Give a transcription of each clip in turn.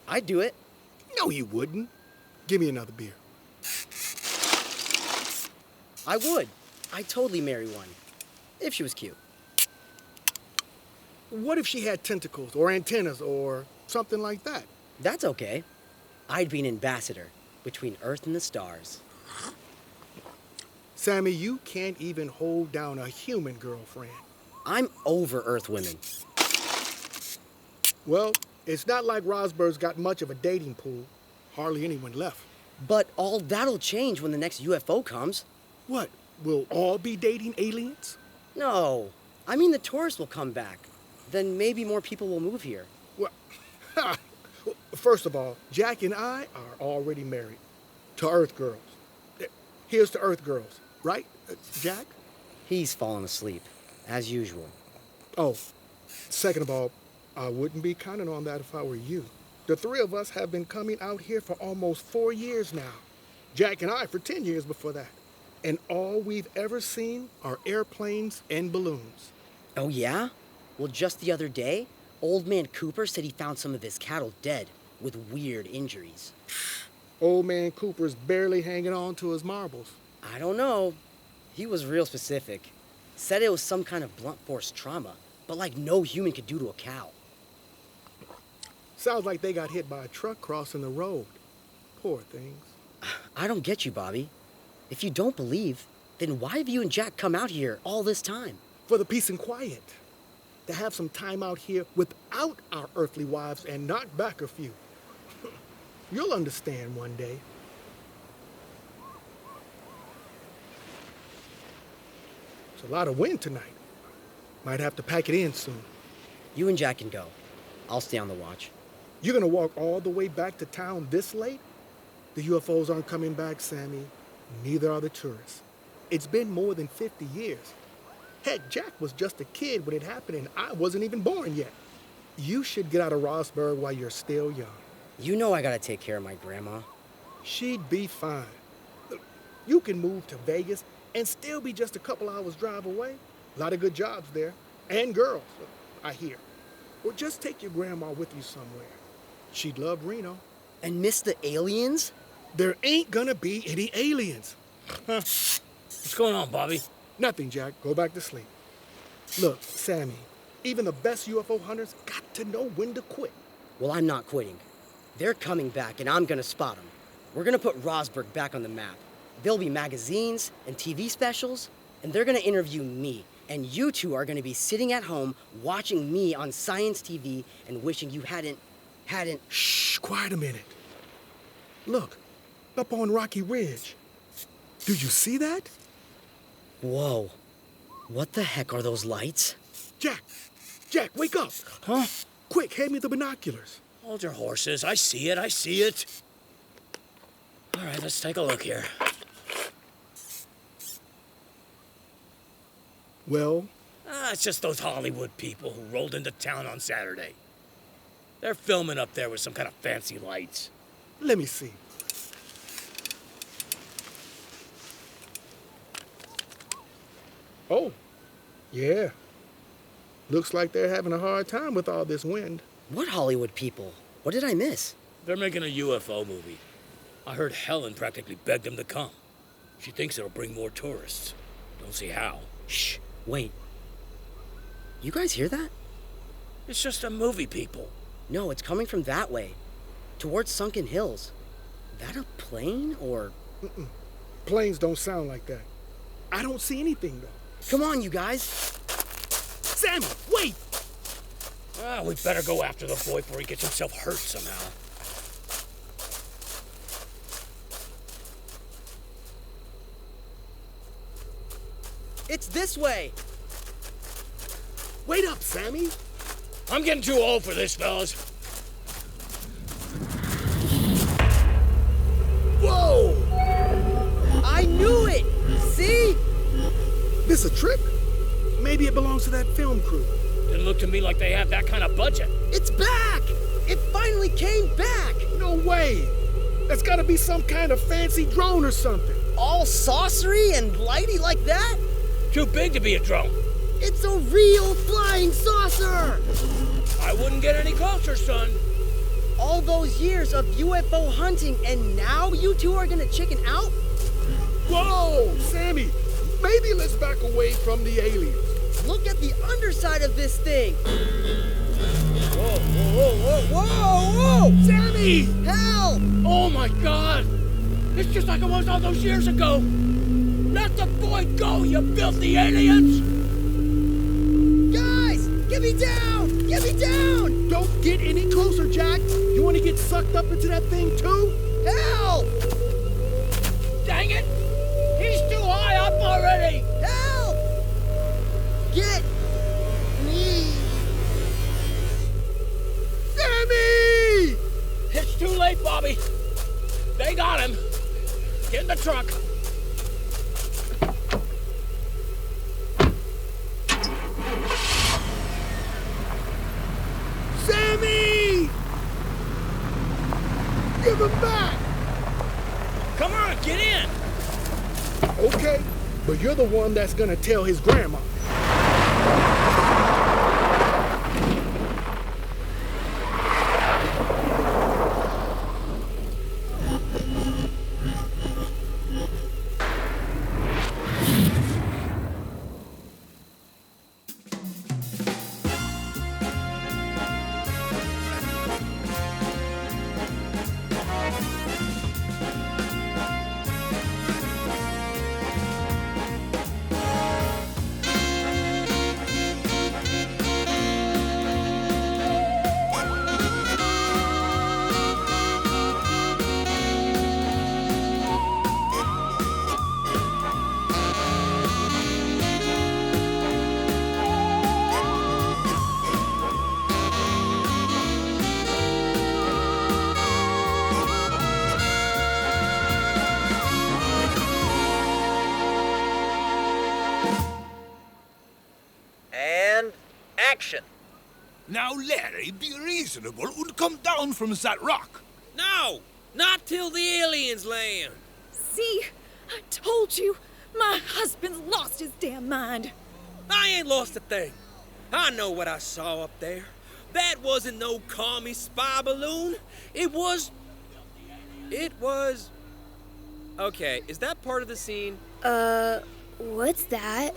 I'd do it. No, you wouldn't. Give me another beer. I would. I'd totally marry one. If she was cute. What if she had tentacles or antennas or something like that? That's okay. I'd be an ambassador between Earth and the stars. Sammy, you can't even hold down a human girlfriend. I'm over Earth women. Well, it's not like Rosberg's got much of a dating pool. Hardly anyone left. But all that'll change when the next UFO comes. What, we'll all be dating aliens? No. I mean the tourists will come back. Then maybe more people will move here. Well, first of all, Jack and I are already married to Earth girls. Here's to Earth girls, right, Jack? He's fallen asleep, as usual. Oh, second of all, I wouldn't be counting on that if I were you. The three of us have been coming out here for almost 4 years now. Jack and I for 10 years before that. And all we've ever seen are airplanes and balloons. Oh yeah? Well, just the other day, Old Man Cooper said he found some of his cattle dead with weird injuries. Old Man Cooper's barely hanging on to his marbles. I don't know. He was real specific. Said it was some kind of blunt force trauma, but like no human could do to a cow. Sounds like they got hit by a truck crossing the road. Poor things. I don't get you, Bobby. If you don't believe, then why have you and Jack come out here all this time? For the peace and quiet. To have some time out here without our earthly wives and knock back a few. You'll understand one day. It's a lot of wind tonight. Might have to pack it in soon. You and Jack can go. I'll stay on the watch. You're gonna walk all the way back to town this late? The UFOs aren't coming back, Sammy. Neither are the tourists. It's been more than 50 years. Heck, Jack was just a kid when it happened and I wasn't even born yet. You should get out of Rosberg while you're still young. You know I gotta take care of my grandma. She'd be fine. You can move to Vegas and still be just a couple hours drive away. A lot of good jobs there. And girls, I hear. Or just take your grandma with you somewhere. She'd love Reno. And miss the aliens? There ain't gonna be any aliens. Huh? What's going on, Bobby? Nothing, Jack. Go back to sleep. Look, Sammy, even the best UFO hunters got to know when to quit. Well, I'm not quitting. They're coming back and I'm gonna spot them. We're gonna put Rosberg back on the map. There'll be magazines and TV specials, and they're gonna interview me. And you two are gonna be sitting at home watching me on Science TV and wishing you hadn't... Shh, quiet a minute. Look, up on Rocky Ridge. Do you see that? Whoa. What the heck are those lights? Jack, wake up. Huh? Quick, hand me the binoculars. Hold your horses. I see it. All right, let's take a look here. Well? It's just those Hollywood people who rolled into town on Saturday. They're filming up there with some kind of fancy lights. Let me see. Oh, yeah. Looks like they're having a hard time with all this wind. What Hollywood people? What did I miss? They're making a UFO movie. I heard Helen practically begged them to come. She thinks it'll bring more tourists. Don't see how. Shh, wait. You guys hear that? It's just a movie, people. No, it's coming from that way. Towards Sunken Hills. That a plane or... Planes don't sound like that. I don't see anything, though. Come on, you guys. Sammy, wait! We better go after the boy before he gets himself hurt somehow. It's this way. Wait up, Sammy. I'm getting too old for this, fellas. Whoa! I knew it! See? This a trick? Maybe it belongs to that film crew. Didn't look to me like they have that kind of budget. It's back! It finally came back! No way! That's gotta be some kind of fancy drone or something. All saucery and lighty like that? Too big to be a drone. It's a real flying saucer! I wouldn't get any closer, son. All those years of UFO hunting, and now you two are gonna chicken out? Whoa, Sammy! Maybe let's back away from the aliens. Look at the underside of this thing! Whoa, whoa, whoa, whoa, whoa, whoa! Sammy! Help! Oh my God! It's just like it was all those years ago! Let the boy go, you filthy aliens! Guys, get me down! Get me down! Don't get any closer, Jack. You want to get sucked up into that thing too? Help! Dang it! He's too high up already! Help! Get me! Sammy! It's too late, Bobby. They got him. Get in the truck. Sammy! Give him back! Come on, get in. Okay, but you're the one that's gonna tell his grandma. Action! Now, Larry, be reasonable and come down from that rock. No! Not till the aliens land! See? I told you! My husband's lost his damn mind! I ain't lost a thing. I know what I saw up there. That wasn't no commie spy balloon. It was... Okay, is that part of the scene? What's that?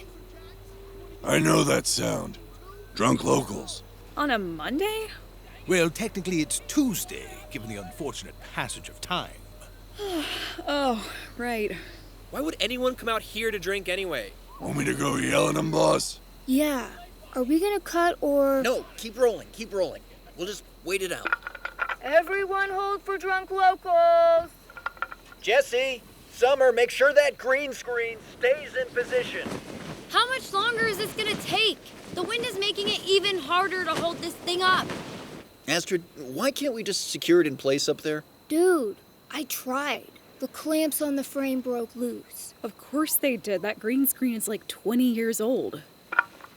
I know that sound. Drunk locals. On a Monday? Well, technically it's Tuesday, given the unfortunate passage of time. Oh, right. Why would anyone come out here to drink anyway? Want me to go yell at them, boss? Yeah. Are we gonna cut or... No, keep rolling, keep rolling. We'll just wait it out. Everyone hold for drunk locals. Jesse, Summer, make sure that green screen stays in position. How much longer is this gonna take? The wind is making it even harder to hold this thing up. Astrid, why can't we just secure it in place up there? Dude, I tried. The clamps on the frame broke loose. Of course they did. That green screen is like 20 years old.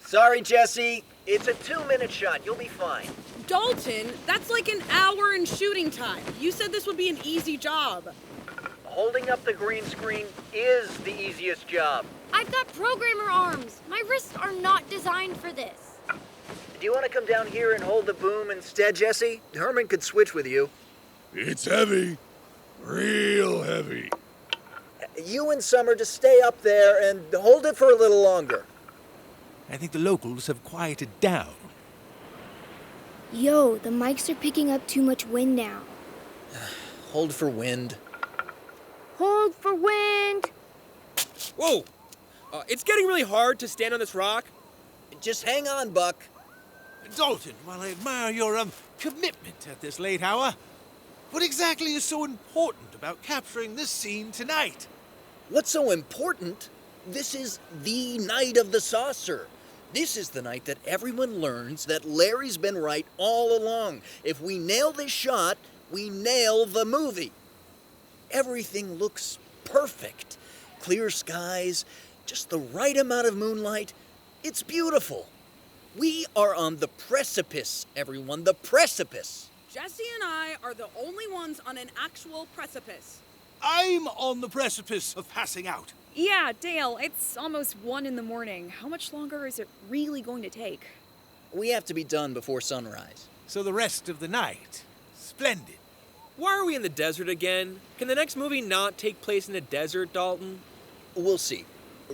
Sorry, Jesse. It's a 2-minute shot. You'll be fine. Dalton, that's like an hour in shooting time. You said this would be an easy job. Holding up the green screen is the easiest job. I've got programmer arms. My wrists are not designed for this. Do you want to come down here and hold the boom instead, Jesse? Herman could switch with you. It's heavy. Real heavy. You and Summer just stay up there and hold it for a little longer. I think the locals have quieted down. Yo, the mics are picking up too much wind now. Hold for wind. Hold for wind. Whoa! It's getting really hard to stand on this rock. Just hang on, Buck. Dalton, while I admire your commitment at this late hour, what exactly is so important about capturing this scene tonight? What's so important? This is the night of the saucer. This is the night that everyone learns that Larry's been right all along. If we nail this shot, we nail the movie. Everything looks perfect. Clear skies, just the right amount of moonlight. It's beautiful. We are on the precipice, everyone, the precipice. Jesse and I are the only ones on an actual precipice. I'm on the precipice of passing out. Yeah, Dale, it's almost 1 in the morning. How much longer is it really going to take? We have to be done before sunrise. So the rest of the night, Splendid. Why are we in the desert again? Can the next movie not take place in a desert, Dalton? We'll see.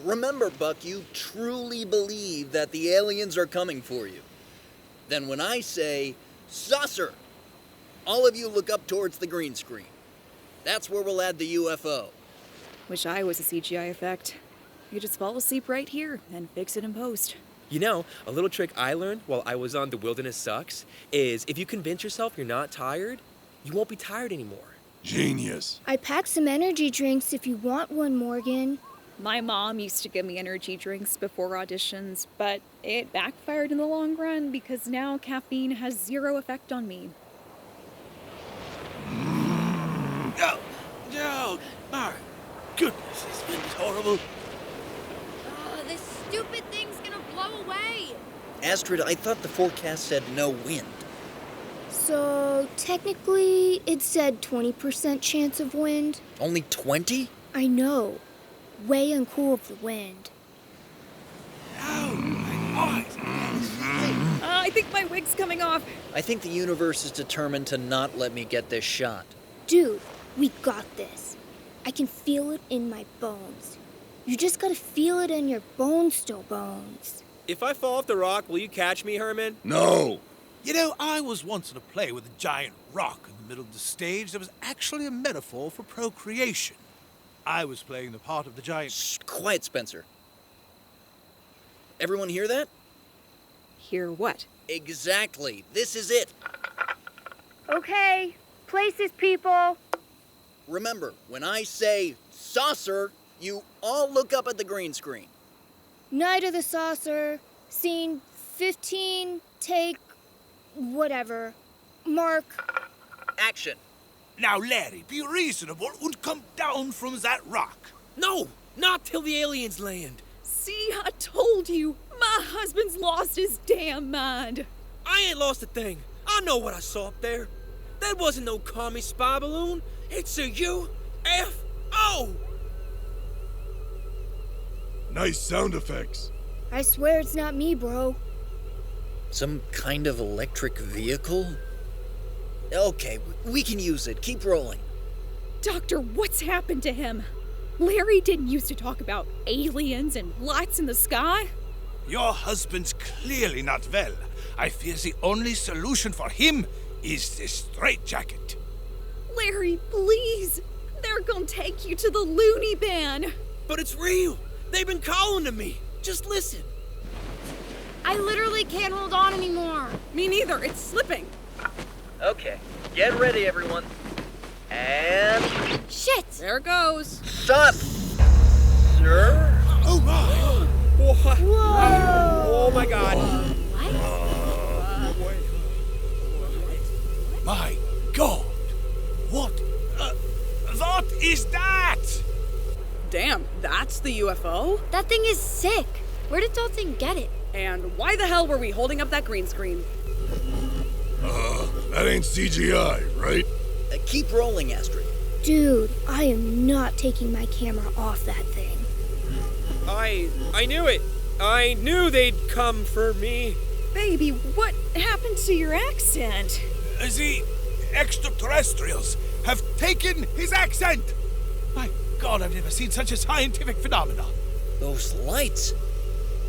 Remember, Buck, you truly believe that the aliens are coming for you. Then when I say, saucer, all of you look up towards the green screen. That's where we'll add the UFO. Wish I was a CGI effect. You just fall asleep right here and fix it in post. You know, a little trick I learned while I was on The Wilderness Sucks is if you convince yourself you're not tired, you won't be tired anymore. Genius. I packed some energy drinks if you want one, Morgan. My mom used to give me energy drinks before auditions, but it backfired in the long run because now caffeine has zero effect on me. Oh, my goodness, this wind is horrible. This stupid thing's gonna blow away. Astrid, I thought the forecast said no wind. So, technically, it said 20% chance of wind. Only 20? I know. Way uncool of the wind. I think my wig's coming off. I think the universe is determined to not let me get this shot. Dude, we got this. I can feel it in my bones. You just gotta feel it in your bones, still bones. If I fall off the rock, will you catch me, Herman? No. You know, I was once in a play with a giant rock in the middle of the stage that was actually a metaphor for procreation. I was playing the part of the giant... Shh, quiet, Spencer. Everyone hear that? Hear what? Exactly. This is it. Okay, places, people. Remember, when I say saucer, you all look up at the green screen. Night of the Saucer, scene 15, take whatever. Mark. Action. Now, Larry, be reasonable and come down from that rock. No, not till the aliens land. See, I told you. My husband's lost his damn mind. I ain't lost a thing. I know what I saw up there. That wasn't no commie spy balloon. It's a UFO. Nice sound effects. I swear it's not me, bro. Some kind of electric vehicle? Okay, we can use it. Keep rolling. Doctor, what's happened to him? Larry didn't used to talk about aliens and lights in the sky. Your husband's clearly not well. I fear the only solution for him is this straitjacket. Larry, please. They're gonna take you to the loony bin. But it's real. They've been calling to me. Just listen. I literally can't hold on anymore. Me neither. It's slipping. Okay, get ready, everyone. And... Shit! There it goes. Stop! Sir? Oh, my! What? Whoa! Oh my God. My God! What is that? Damn, that's the UFO? That thing is sick. Where did Dalton get it? And why the hell were we holding up that green screen? That ain't CGI, right? Keep rolling, Astrid. Dude, I am not taking my camera off that thing. I knew it. I knew they'd come for me. Baby, what happened to your accent? The extraterrestrials have taken his accent! My God, I've never seen such a scientific phenomenon. Those lights.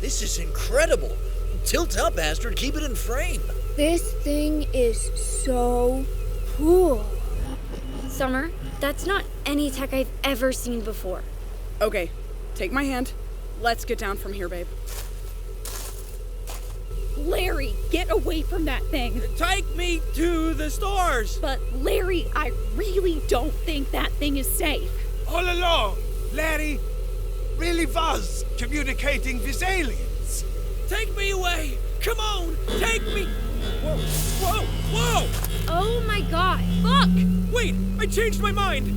This is incredible. Tilt up, Astrid. Keep it in frame. This thing is so cool. Summer, that's not any tech I've ever seen before. Okay, take my hand. Let's get down from here, babe. Larry, get away from that thing. Take me to the stars. But Larry, I really don't think that thing is safe. All along, Larry really was communicating with aliens. Take me away. Come on, take me. Whoa, whoa, whoa. Oh my God. Look! Wait, I changed my mind.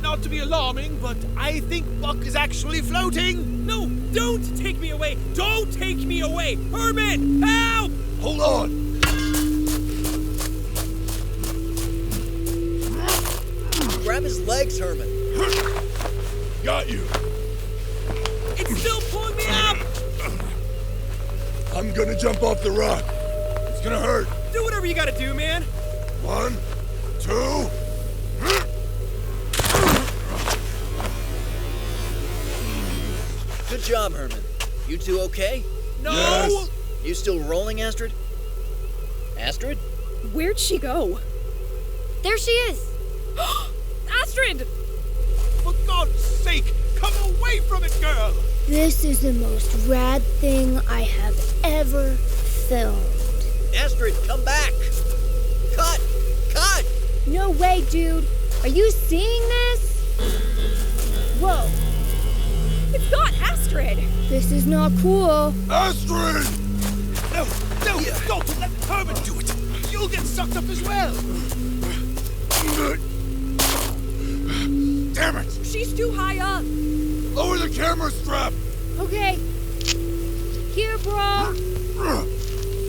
Not to be alarming, but I think Buck is actually floating. No, don't take me away. Don't take me away. Herman, help! Hold on. Grab his legs, Herman. Got you. It's still pulling me up. I'm gonna jump off the rock. It's gonna hurt. Do whatever you gotta do, man. 1, 2. Good job, Herman. You two okay? No! Yes. You still rolling, Astrid? Astrid? Where'd she go? There she is. Astrid! For God's sake, come away from it, girl! This is the most rad thing I have ever filmed. Astrid, come back! Cut! Cut! No way, dude. Are you seeing this? Whoa, It's got Astrid! this is not cool. Astrid! No, Dalton, let Herman do it. You'll get sucked up as well. Damn it! She's too high up. Lower the camera strap! Okay. Here, bro.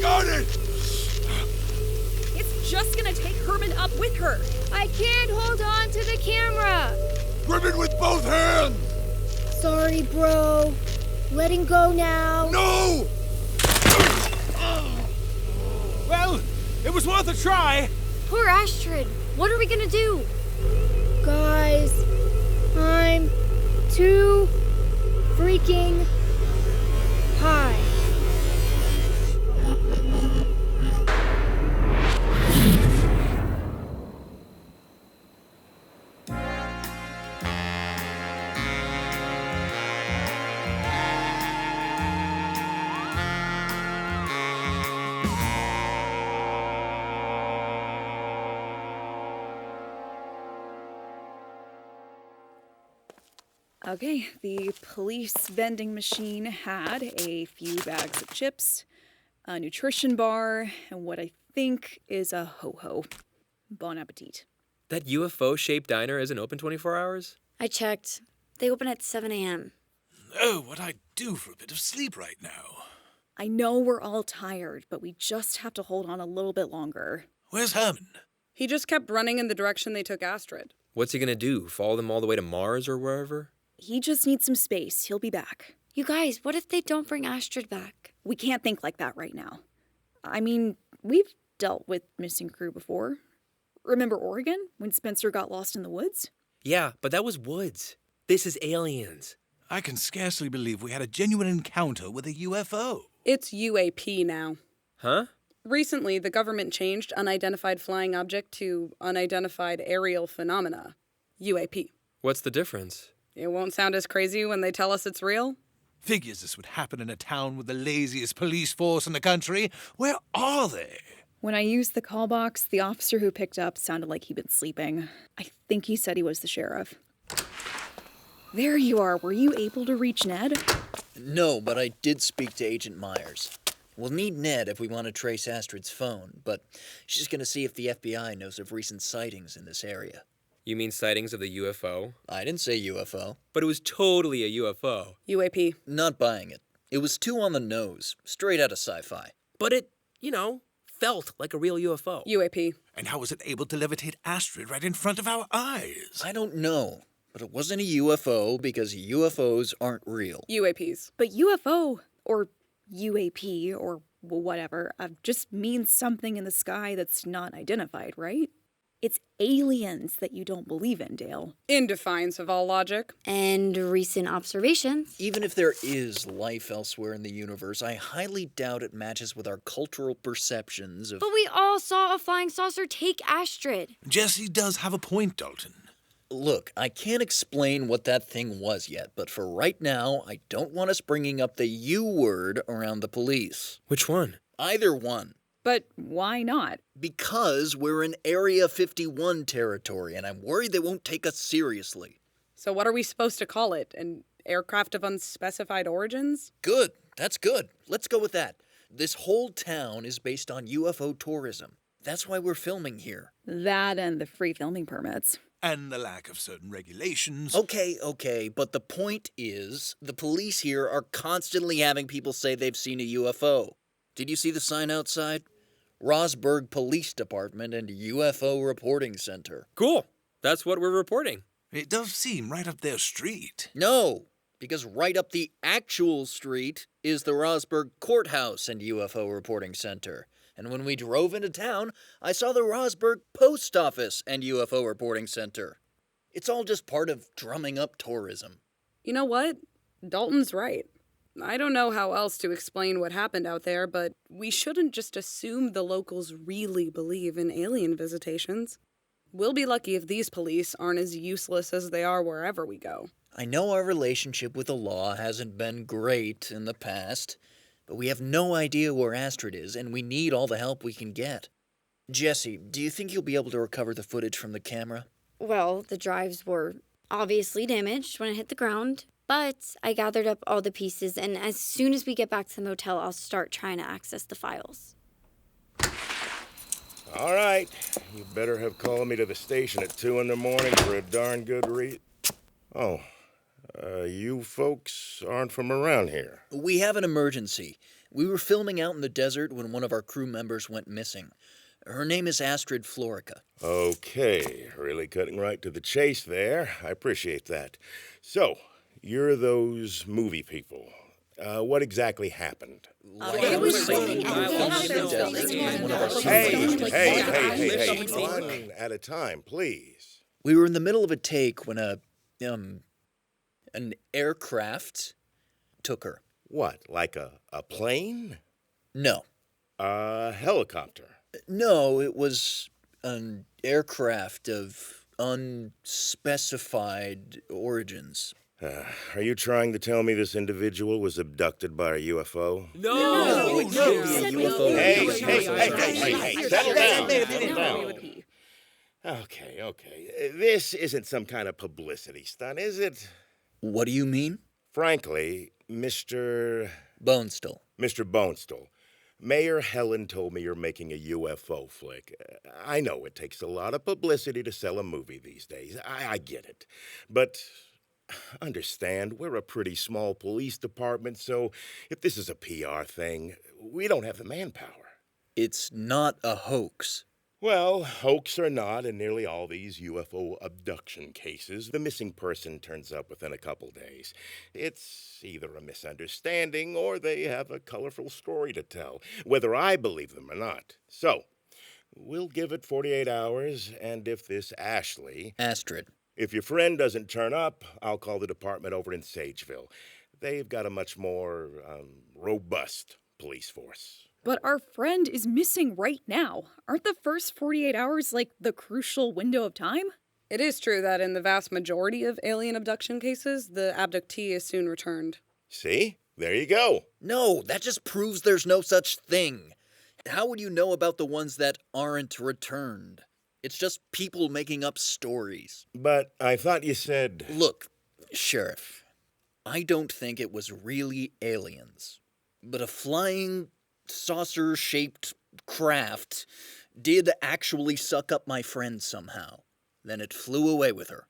Got it! It's just gonna take Herman up with her. I can't hold on to the camera. Grip it with both hands! Sorry, bro. Letting go now. No! Well, it was worth a try. Poor Astrid. What are we gonna do? Guys, I'm too freaking high. Okay, the police vending machine had a few bags of chips, a nutrition bar, and what I think is a ho-ho. Bon appetit. That UFO-shaped diner isn't open 24 hours? I checked. They open at 7 a.m. Oh, what I'd do for a bit of sleep right now. I know we're all tired, but we just have to hold on a little bit longer. Where's Herman? He just kept running in the direction they took Astrid. What's he gonna do? Follow them all the way to Mars or wherever? He just needs some space. He'll be back. You guys, what if they don't bring Astrid back? We can't think like that right now. I mean, we've dealt with missing crew before. Remember Oregon, when Spencer got lost in the woods? Yeah, but that was woods. This is aliens. I can scarcely believe we had a genuine encounter with a UFO. It's UAP now. Huh? Recently, the government changed unidentified flying object to unidentified aerial phenomena. UAP. What's the difference? It won't sound as crazy when they tell us it's real. Figures this would happen in a town with the laziest police force in the country. Where are they? When I used the call box, the officer who picked up sounded like he'd been sleeping. I think he said he was the sheriff. There you are. Were you able to reach Ned? No, but I did speak to Agent Myers. We'll need Ned if we want to trace Astrid's phone, but she's going to see if the FBI knows of recent sightings in this area. You mean sightings of the UFO? I didn't say UFO. But it was totally a UFO. UAP. Not buying it. It was too on the nose, straight out of sci-fi. But it, felt like a real UFO. UAP. And how was it able to levitate Astrid right in front of our eyes? I don't know, but it wasn't a UFO because UFOs aren't real. UAPs. But UFO, or UAP, or whatever, just means something in the sky that's not identified, right? It's aliens that you don't believe in, Dale. In defiance of all logic. And recent observations. Even if there is life elsewhere in the universe, I highly doubt it matches with our cultural perceptions of... But we all saw a flying saucer take Astrid. Jesse does have a point, Dalton. Look, I can't explain what that thing was yet, but for right now, I don't want us bringing up the U word around the police. Which one? Either one. But why not? Because we're in Area 51 territory, and I'm worried they won't take us seriously. So what are we supposed to call it? An aircraft of unspecified origins? Good. That's good. Let's go with that. This whole town is based on UFO tourism. That's why we're filming here. That and the free filming permits. And the lack of certain regulations. Okay, but the point is, the police here are constantly having people say they've seen a UFO. Did you see the sign outside? Rosberg Police Department and UFO Reporting Center. Cool. That's what we're reporting. It does seem right up their street. No, because right up the actual street is the Rosberg Courthouse and UFO Reporting Center. And when we drove into town, I saw the Rosberg Post Office and UFO Reporting Center. It's all just part of drumming up tourism. You know what? Dalton's right. I don't know how else to explain what happened out there, but we shouldn't just assume the locals really believe in alien visitations. We'll be lucky if these police aren't as useless as they are wherever we go. I know our relationship with the law hasn't been great in the past, but we have no idea where Astrid is, and we need all the help we can get. Jesse, do you think you'll be able to recover the footage from the camera? Well, the drives were obviously damaged when it hit the ground, but I gathered up all the pieces, and as soon as we get back to the motel, I'll start trying to access the files. All right. You better have called me to the station at 2 in the morning for a darn good Oh, you folks aren't from around here. We have an emergency. We were filming out in the desert when one of our crew members went missing. Her name is Astrid Florica. Okay, really cutting right to the chase there. I appreciate that. So, you're those movie people. What exactly happened? Hey, one at a time, please. We were in the middle of a take when an aircraft took her. What, like a plane? No. A helicopter? No, it was an aircraft of unspecified origins. Are you trying to tell me this individual was abducted by a UFO? No! Hey, settle down. Okay. This isn't some kind of publicity stunt, is it? What do you mean? Frankly, Mr. Bonestell. Mr. Bonestell, Mayor Helen told me you're making a UFO flick. I know it takes a lot of publicity to sell a movie these days. I get it. But understand, we're a pretty small police department, so if this is a PR thing, we don't have the manpower. It's not a hoax. Well, hoax or not, in nearly all these UFO abduction cases, the missing person turns up within a couple days. It's either a misunderstanding or they have a colorful story to tell, whether I believe them or not. So, we'll give it 48 hours, and if this Astrid. If your friend doesn't turn up, I'll call the department over in Sageville. They've got a much more robust police force. But our friend is missing right now. Aren't the first 48 hours like the crucial window of time? It is true that in the vast majority of alien abduction cases, the abductee is soon returned. See? There you go. No, that just proves there's no such thing. How would you know about the ones that aren't returned? It's just people making up stories. But I thought you said... Look, Sheriff, I don't think it was really aliens, but a flying saucer-shaped craft did actually suck up my friend somehow. Then it flew away with her.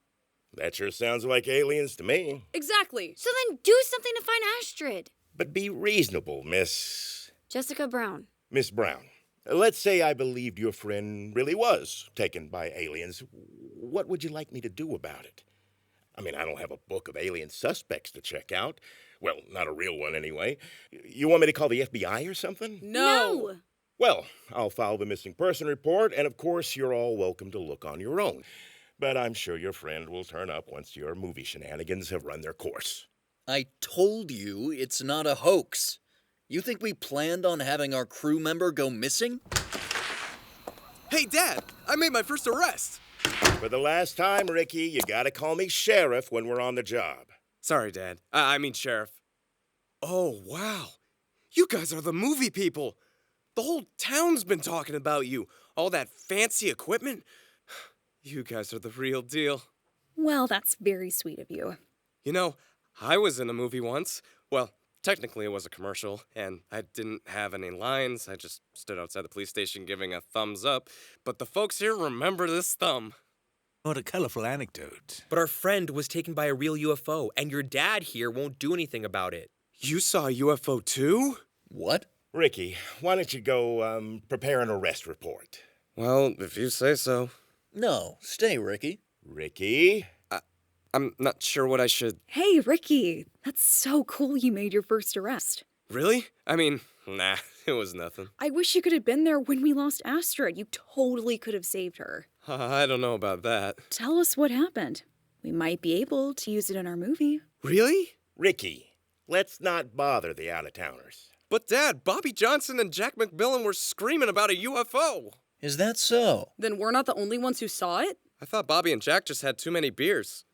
That sure sounds like aliens to me. Exactly. So then do something to find Astrid. But be reasonable, Miss... Jessica Brown. Miss Brown. Let's say I believed your friend really was taken by aliens. What would you like me to do about it? I mean, I don't have a book of alien suspects to check out. Well, not a real one anyway. You want me to call the FBI or something? No! Well, I'll file the missing person report, and of course, you're all welcome to look on your own. But I'm sure your friend will turn up once your movie shenanigans have run their course. I told you it's not a hoax. You think we planned on having our crew member go missing? Hey, Dad, I made my first arrest. For the last time, Ricky, you gotta call me Sheriff when we're on the job. Sorry, Dad. I mean Sheriff. Oh, wow. You guys are the movie people. The whole town's been talking about you. All that fancy equipment. You guys are the real deal. Well, that's very sweet of you. You know, I was in a movie once. Well, technically it was a commercial, and I didn't have any lines. I just stood outside the police station giving a thumbs up. But the folks here remember this thumb. What a colorful anecdote. But our friend was taken by a real UFO, and your dad here won't do anything about it. You saw a UFO too? What? Ricky, why don't you go, prepare an arrest report? Well, if you say so. No, stay, Ricky. Ricky? I'm not sure what I should... Hey, Ricky, that's so cool you made your first arrest. Really? I mean, Nah, it was nothing. I wish you could have been there when we lost Astrid. You totally could have saved her. I don't know about that. Tell us what happened. We might be able to use it in our movie. Really? Ricky, let's not bother the out-of-towners. But Dad, Bobby Johnson and Jack McMillan were screaming about a UFO. Is that so? Then we're not the only ones who saw it? I thought Bobby and Jack just had too many beers.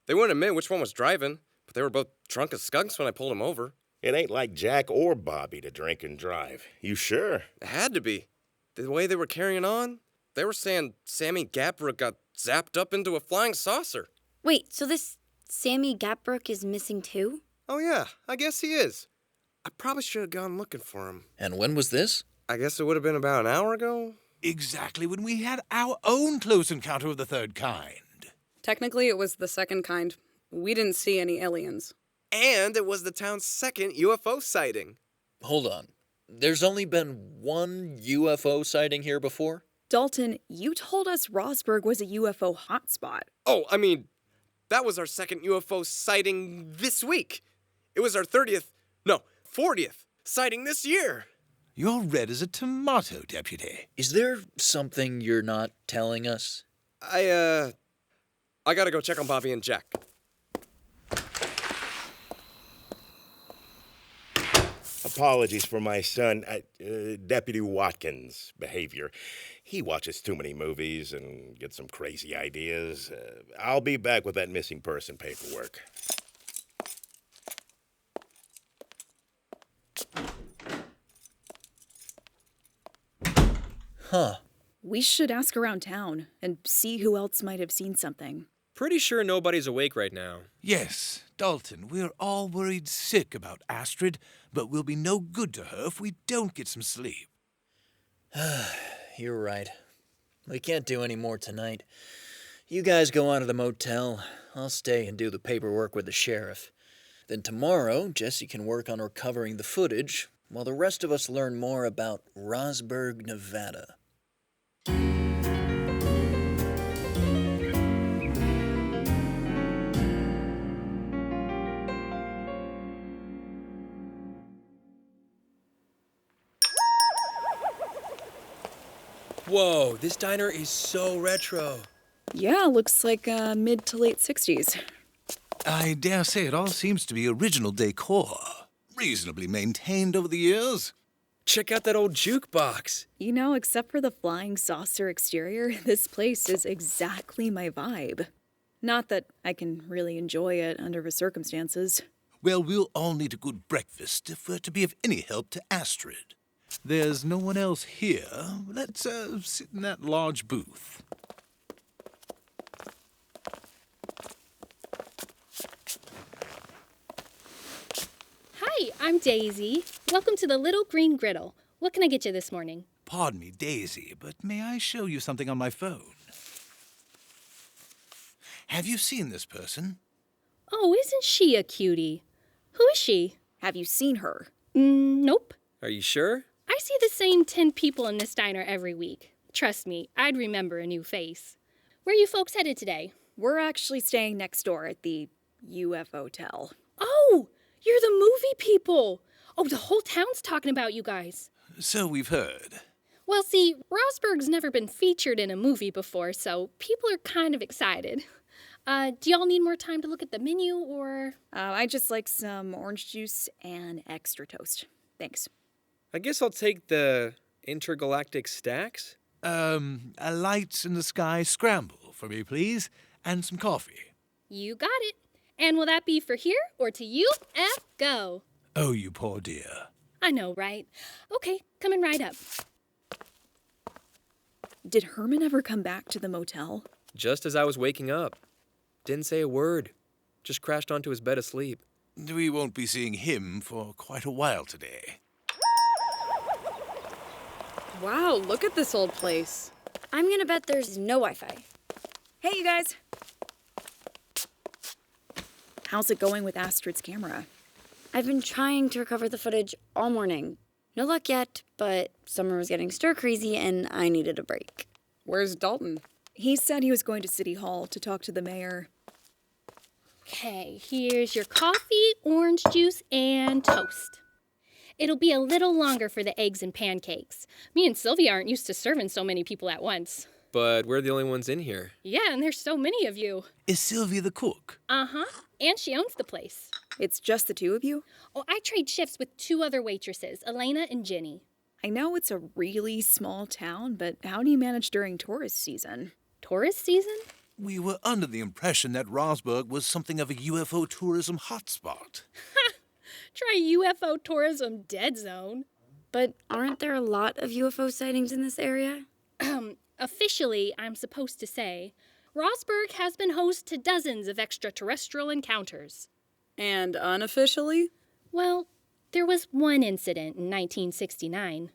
They wouldn't admit which one was driving, but they were both drunk as skunks when I pulled them over. It ain't like Jack or Bobby to drink and drive. You sure? It had to be. The way they were carrying on, they were saying Sammy Gapbrook got zapped up into a flying saucer. Wait, so this Sammy Gapbrook is missing too? Oh yeah, I guess he is. I probably should have gone looking for him. And when was this? I guess it would have been about an hour ago. Exactly when we had our own close encounter of the third kind. Technically, it was the second kind. We didn't see any aliens. And it was the town's second UFO sighting. Hold on. There's only been one UFO sighting here before? Dalton, you told us Rosberg was a UFO hotspot. Oh, I mean, that was our second UFO sighting this week. It was our 40th sighting this year. You're red as a tomato, Deputy. Is there something you're not telling us? I gotta go check on Bobby and Jack. Apologies for my son, Deputy Watkins' behavior. He watches too many movies and gets some crazy ideas. I'll be back with that missing person paperwork. Huh. We should ask around town and see who else might have seen something. Pretty sure nobody's awake right now. Yes, Dalton, we're all worried sick about Astrid, but we'll be no good to her if we don't get some sleep. You're right. We can't do any more tonight. You guys go on to the motel. I'll stay and do the paperwork with the sheriff. Then tomorrow, Jesse can work on recovering the footage, while the rest of us learn more about Rosberg, Nevada. Whoa, this diner is so retro. Yeah, looks like mid to late 60s. I dare say it all seems to be original decor. Reasonably maintained over the years. Check out that old jukebox. You know, except for the flying saucer exterior, this place is exactly my vibe. Not that I can really enjoy it under the circumstances. Well, we'll all need a good breakfast if we're to be of any help to Astrid. There's no one else here. Let's sit in that large booth. Hi, I'm Daisy. Welcome to the Little Green Griddle. What can I get you this morning? Pardon me, Daisy, but may I show you something on my phone? Have you seen this person? Oh, isn't she a cutie? Who is she? Have you seen her? Nope. Are you sure? I see the same 10 people in this diner every week. Trust me, I'd remember a new face. Where are you folks headed today? We're actually staying next door at the UFO-tel. Oh, you're the movie people. Oh, the whole town's talking about you guys. So we've heard. Well, see, Rosberg's never been featured in a movie before, so people are kind of excited. Do y'all need more time to look at the menu, or...? I'd just like some orange juice and extra toast. Thanks. I guess I'll take the intergalactic stacks. A lights in the sky scramble for me, please, and some coffee. You got it. And will that be for here or to UFO? Oh, you poor dear. I know, right? Okay, coming right up. Did Herman ever come back to the motel? Just as I was waking up. Didn't say a word. Just crashed onto his bed asleep. We won't be seeing him for quite a while today. Wow, look at this old place. I'm gonna bet there's no Wi-Fi. Hey, you guys. How's it going with Astrid's camera? I've been trying to recover the footage all morning. No luck yet, but Summer was getting stir-crazy and I needed a break. Where's Dalton? He said he was going to City Hall to talk to the mayor. Okay, here's your coffee, orange juice, and toast. It'll be a little longer for the eggs and pancakes. Me and Sylvia aren't used to serving so many people at once. But we're the only ones in here. Yeah, and there's so many of you. Is Sylvia the cook? Uh-huh. And she owns the place. It's just the two of you? Oh, I trade shifts with 2 other waitresses, Elena and Ginny. I know it's a really small town, but how do you manage during tourist season? Tourist season? We were under the impression that Rosberg was something of a UFO tourism hotspot. Try UFO tourism dead zone. But aren't there a lot of UFO sightings in this area? Officially, I'm supposed to say, Rosberg has been host to dozens of extraterrestrial encounters. And unofficially? Well, there was one incident in 1969.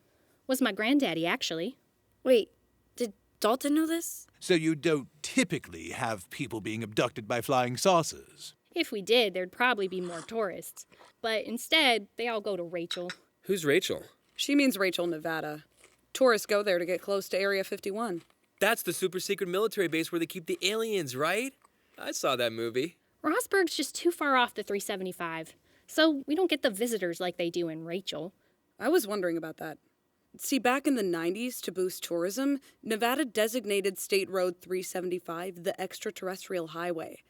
Was my granddaddy, actually. Wait, did Dalton know this? So you don't typically have people being abducted by flying saucers? If we did, there'd probably be more tourists. But instead, they all go to Rachel. Who's Rachel? She means Rachel, Nevada. Tourists go there to get close to Area 51. That's the super secret military base where they keep the aliens, right? I saw that movie. Rosberg's just too far off the 375, so we don't get the visitors like they do in Rachel. I was wondering about that. See, back in the 90s, to boost tourism, Nevada designated State Road 375 the extraterrestrial highway.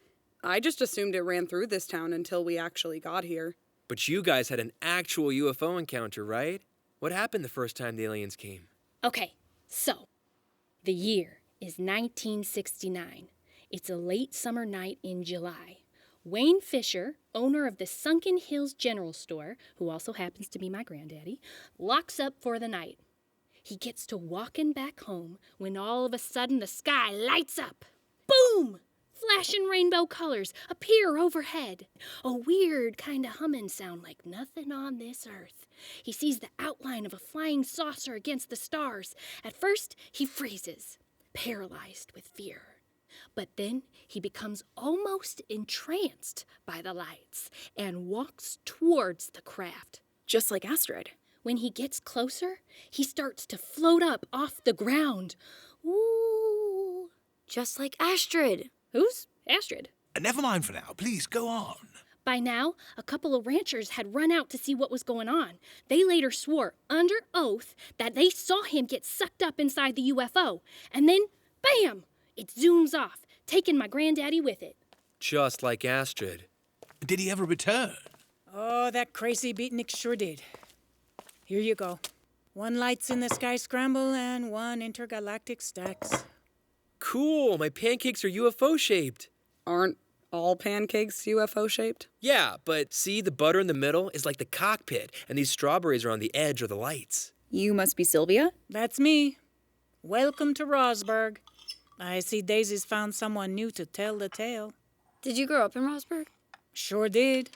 I just assumed it ran through this town until we actually got here. But you guys had an actual UFO encounter, right? What happened the first time the aliens came? Okay, so, the year is 1969. It's a late summer night in July. Wayne Fisher, owner of the Sunken Hills General Store, who also happens to be my granddaddy, locks up for the night. He gets to walking back home when all of a sudden the sky lights up. Boom! Flashing rainbow colors appear overhead. A weird kind of humming sound like nothing on this earth. He sees the outline of a flying saucer against the stars. At first, he freezes, paralyzed with fear. But then he becomes almost entranced by the lights and walks towards the craft. Just like Astrid. When he gets closer, he starts to float up off the ground. Ooh. Just like Astrid. Who's Astrid? Never mind for now. Please go on. By now, a couple of ranchers had run out to see what was going on. They later swore under oath that they saw him get sucked up inside the UFO. And then, bam! It zooms off, taking my granddaddy with it. Just like Astrid. Did he ever return? Oh, that crazy beatnik sure did. Here you go. 1 lights in the sky scramble and 1 intergalactic stacks. Cool, my pancakes are UFO shaped. Aren't all pancakes UFO shaped? Yeah, but see, the butter in the middle is like the cockpit, and these strawberries are on the edge or the lights. You must be Sylvia? That's me. Welcome to Rosberg. I see Daisy's found someone new to tell the tale. Did you grow up in Rosberg? Sure did.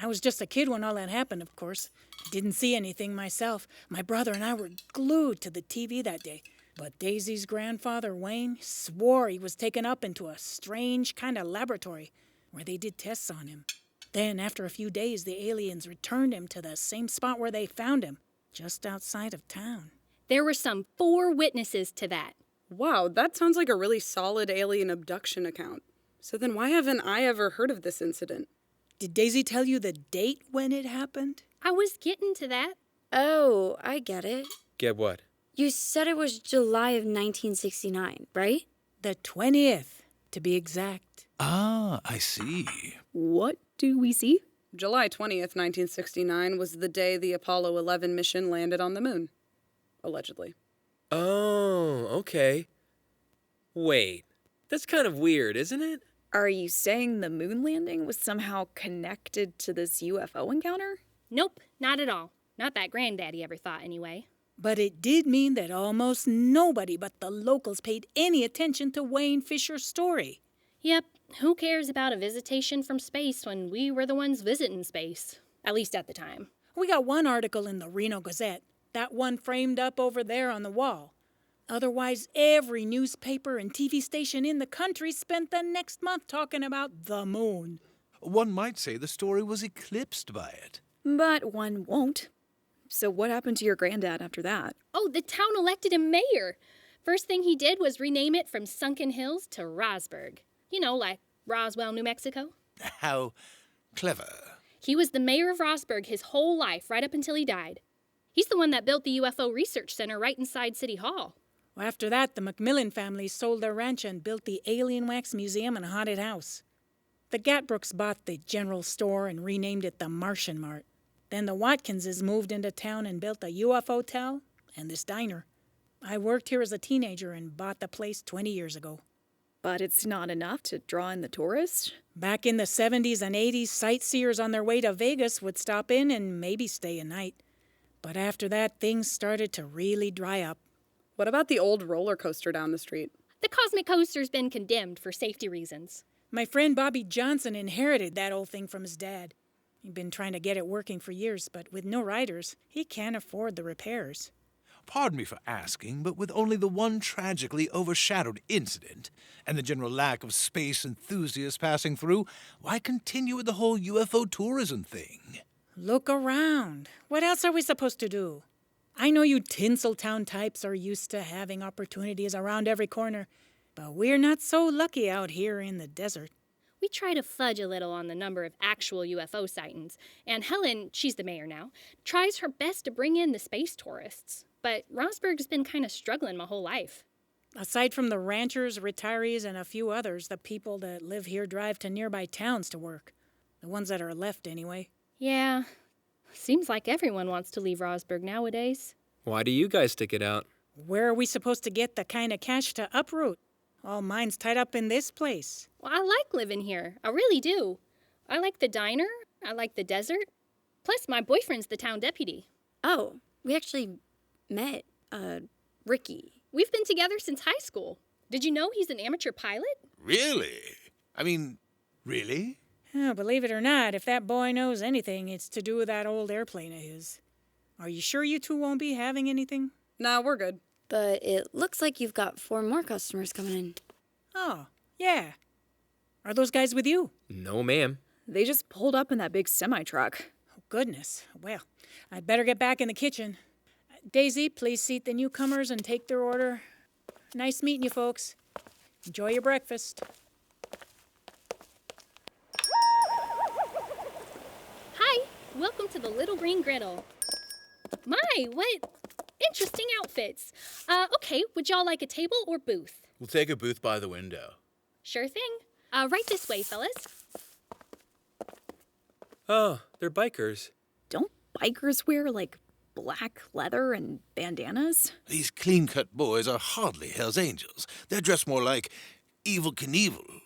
I was just a kid when all that happened, of course. Didn't see anything myself. My brother and I were glued to the TV that day. But Daisy's grandfather, Wayne, swore he was taken up into a strange kind of laboratory where they did tests on him. Then, after a few days, the aliens returned him to the same spot where they found him, just outside of town. There were some 4 witnesses to that. Wow, that sounds like a really solid alien abduction account. So then why haven't I ever heard of this incident? Did Daisy tell you the date when it happened? I was getting to that. Oh, I get it. Get what? You said it was July of 1969, right? The 20th, to be exact. Ah, I see. What do we see? July 20th, 1969 was the day the Apollo 11 mission landed on the moon. Allegedly. Oh, okay. Wait, that's kind of weird, isn't it? Are you saying the moon landing was somehow connected to this UFO encounter? Nope, not at all. Not that granddaddy ever thought, anyway. But it did mean that almost nobody but the locals paid any attention to Wayne Fisher's story. Yep, who cares about a visitation from space when we were the ones visiting space? At least at the time. We got one article in the Reno Gazette, that one framed up over there on the wall. Otherwise, every newspaper and TV station in the country spent the next month talking about the moon. One might say the story was eclipsed by it. But one won't. So what happened to your granddad after that? Oh, the town elected him mayor. First thing he did was rename it from Sunken Hills to Rosberg. You know, like Roswell, New Mexico. How clever. He was the mayor of Rosberg his whole life, right up until he died. He's the one that built the UFO Research Center right inside City Hall. Well, after that, the Macmillan family sold their ranch and built the Alien Wax Museum and Haunted House. The Gatbrooks bought the general store and renamed it the Martian Mart. Then the Watkinses moved into town and built a UFO hotel and this diner. I worked here as a teenager and bought the place 20 years ago. But it's not enough to draw in the tourists? Back in the 70s and 80s, sightseers on their way to Vegas would stop in and maybe stay a night. But after that, things started to really dry up. What about the old roller coaster down the street? The Cosmic Coaster's been condemned for safety reasons. My friend Bobby Johnson inherited that old thing from his dad. He'd been trying to get it working for years, but with no riders, he can't afford the repairs. Pardon me for asking, but with only the one tragically overshadowed incident and the general lack of space enthusiasts passing through, why continue with the whole UFO tourism thing? Look around. What else are we supposed to do? I know you Tinseltown types are used to having opportunities around every corner, but we're not so lucky out here in the desert. We try to fudge a little on the number of actual UFO sightings, and Helen, she's the mayor now, tries her best to bring in the space tourists. But Rosberg's been kind of struggling my whole life. Aside from the ranchers, retirees, and a few others, the people that live here drive to nearby towns to work. The ones that are left, anyway. Yeah, seems like everyone wants to leave Rosberg nowadays. Why do you guys stick it out? Where are we supposed to get the kind of cash to uproot? All mine's tied up in this place. Well, I like living here. I really do. I like the diner. I like the desert. Plus, my boyfriend's the town deputy. Oh, we actually met, Ricky. We've been together since high school. Did you know he's an amateur pilot? Really? I mean, really? Oh, believe it or not, if that boy knows anything, it's to do with that old airplane of his. Are you sure you two won't be having anything? Nah, we're good. But it looks like you've got 4 more customers coming in. Oh, yeah. Are those guys with you? No, ma'am. They just pulled up in that big semi-truck. Oh, goodness. Well, I'd better get back in the kitchen. Daisy, please seat the newcomers and take their order. Nice meeting you, folks. Enjoy your breakfast. Hi, welcome to the Little Green Griddle. My, what interesting outfits. Okay, would y'all like a table or booth? We'll take a booth by the window. Sure thing. Right this way, fellas. Oh, they're bikers. Don't bikers wear, like, black leather and bandanas? These clean-cut boys are hardly Hell's Angels. They're dressed more like Evel Knievel.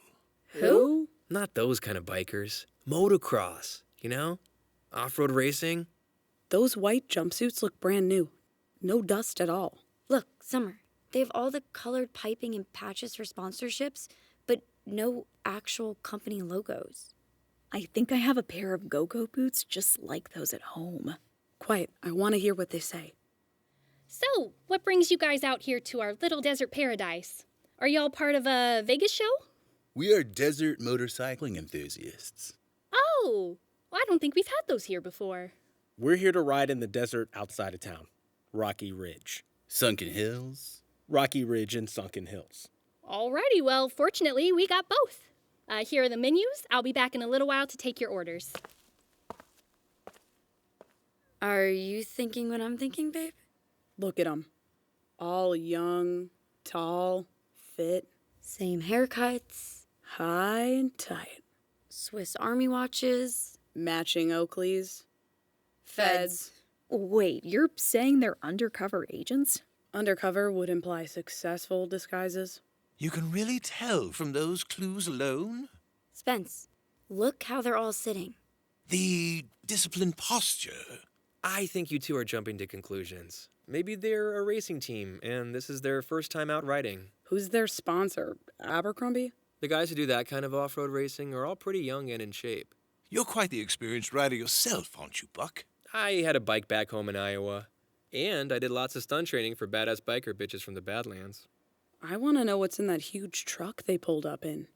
Who? Not those kind of bikers. Motocross, you know? Off-road racing. Those white jumpsuits look brand new. No dust at all. Look, Summer, they have all the colored piping and patches for sponsorships, but no actual company logos. I think I have a pair of go-go boots just like those at home. Quiet, I want to hear what they say. So, what brings you guys out here to our little desert paradise? Are y'all part of a Vegas show? We are desert motorcycling enthusiasts. Oh, well, I don't think we've had those here before. We're here to ride in the desert outside of town. Rocky Ridge. Sunken Hills. Rocky Ridge and Sunken Hills. Alrighty, well, fortunately, we got both. Here are the menus. I'll be back in a little while to take your orders. Are you thinking what I'm thinking, babe? Look at them. All young, tall, fit. Same haircuts. High and tight. Swiss Army watches. Matching Oakleys. Feds. Wait, you're saying they're undercover agents? Undercover would imply successful disguises. You can really tell from those clues alone? Spence, look how they're all sitting. The disciplined posture. I think you two are jumping to conclusions. Maybe they're a racing team, and this is their first time out riding. Who's their sponsor? Abercrombie? The guys who do that kind of off-road racing are all pretty young and in shape. You're quite the experienced rider yourself, aren't you, Buck? I had a bike back home in Iowa. And I did lots of stunt training for badass biker bitches from the Badlands. I want to know what's in that huge truck they pulled up in.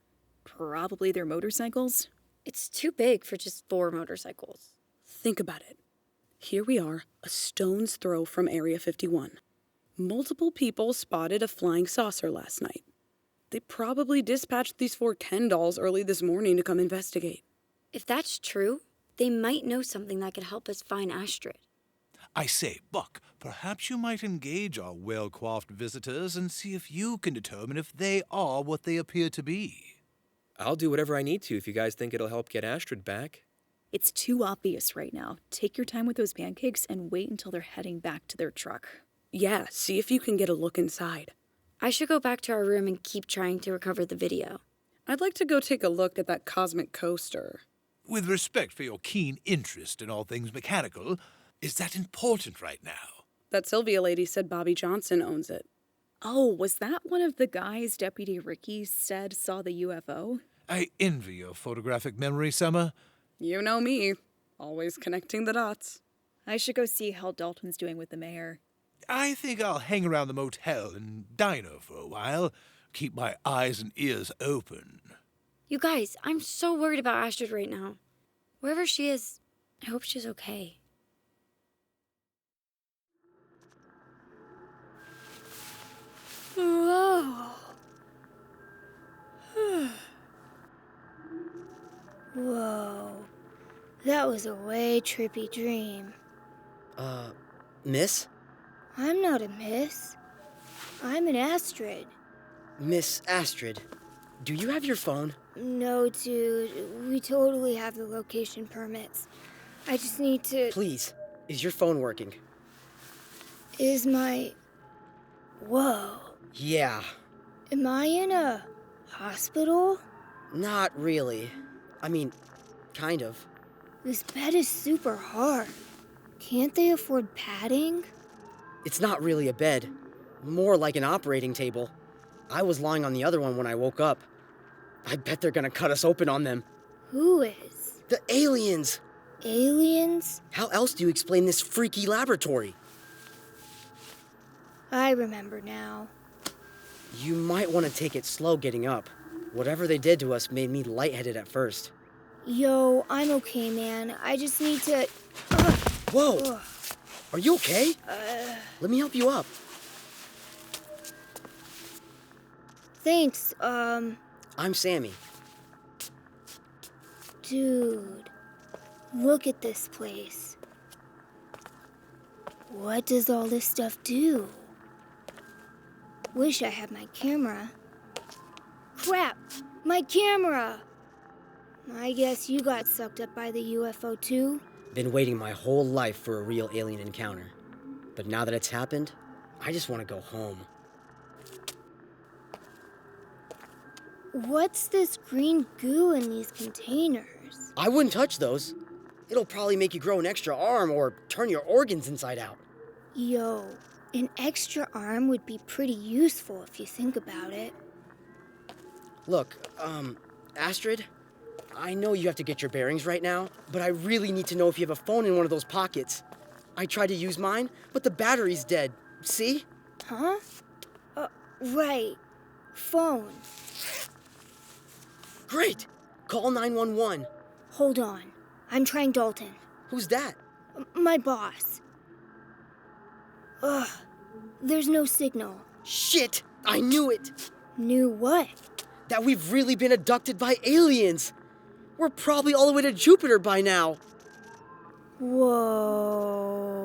Probably their motorcycles. It's too big for just 4 motorcycles. Think about it. Here we are, a stone's throw from Area 51. Multiple people spotted a flying saucer last night. They probably dispatched these 4 Ken dolls early this morning to come investigate. If that's true, They might know something that could help us find Astrid. I say, Buck, perhaps you might engage our well-coiffed visitors and see if you can determine if they are what they appear to be. I'll do whatever I need to if you guys think it'll help get Astrid back. It's too obvious right now. Take your time with those pancakes and wait until they're heading back to their truck. Yeah, see if you can get a look inside. I should go back to our room and keep trying to recover the video. I'd like to go take a look at that cosmic coaster. With respect for your keen interest in all things mechanical, is that important right now? That Sylvia lady said Bobby Johnson owns it. Oh, was that one of the guys Deputy Ricky said saw the UFO? I envy your photographic memory, Summer. You know me, always connecting the dots. I should go see how Dalton's doing with the mayor. I think I'll hang around the motel and diner for a while. Keep my eyes and ears open. You guys, I'm so worried about Astrid right now. Wherever she is, I hope she's okay. Whoa. Whoa. That was a way trippy dream. Miss? I'm not a miss. I'm an Astrid. Miss Astrid, do you have your phone? No, dude. We totally have the location permits. I just need to... Please, is your phone working? Is my... Whoa. Yeah. Am I in a hospital? Not really. I mean, kind of. This bed is super hard. Can't they afford padding? It's not really a bed. More like an operating table. I was lying on the other one when I woke up. I bet they're gonna cut us open on them. Who is? The aliens! Aliens? How else do you explain this freaky laboratory? I remember now. You might want to take it slow getting up. Whatever they did to us made me lightheaded at first. Yo, I'm okay, man. I just need to... Whoa! Ugh. Are you okay? Let me help you up. Thanks, I'm Sammy. Dude, look at this place. What does all this stuff do? Wish I had my camera. Crap! My camera! I guess you got sucked up by the UFO too? Been waiting my whole life for a real alien encounter. But now that it's happened, I just want to go home. What's this green goo in these containers? I wouldn't touch those. It'll probably make you grow an extra arm or turn your organs inside out. Yo, an extra arm would be pretty useful if you think about it. Look, Astrid, I know you have to get your bearings right now, but I really need to know if you have a phone in one of those pockets. I tried to use mine, but the battery's dead. See? Huh? Right. Phone. Great! Call 911. Hold on. I'm trying Dalton. Who's that? My boss. Ugh. There's no signal. Shit! I knew it! Knew what? That we've really been abducted by aliens. We're probably all the way to Jupiter by now. Whoa.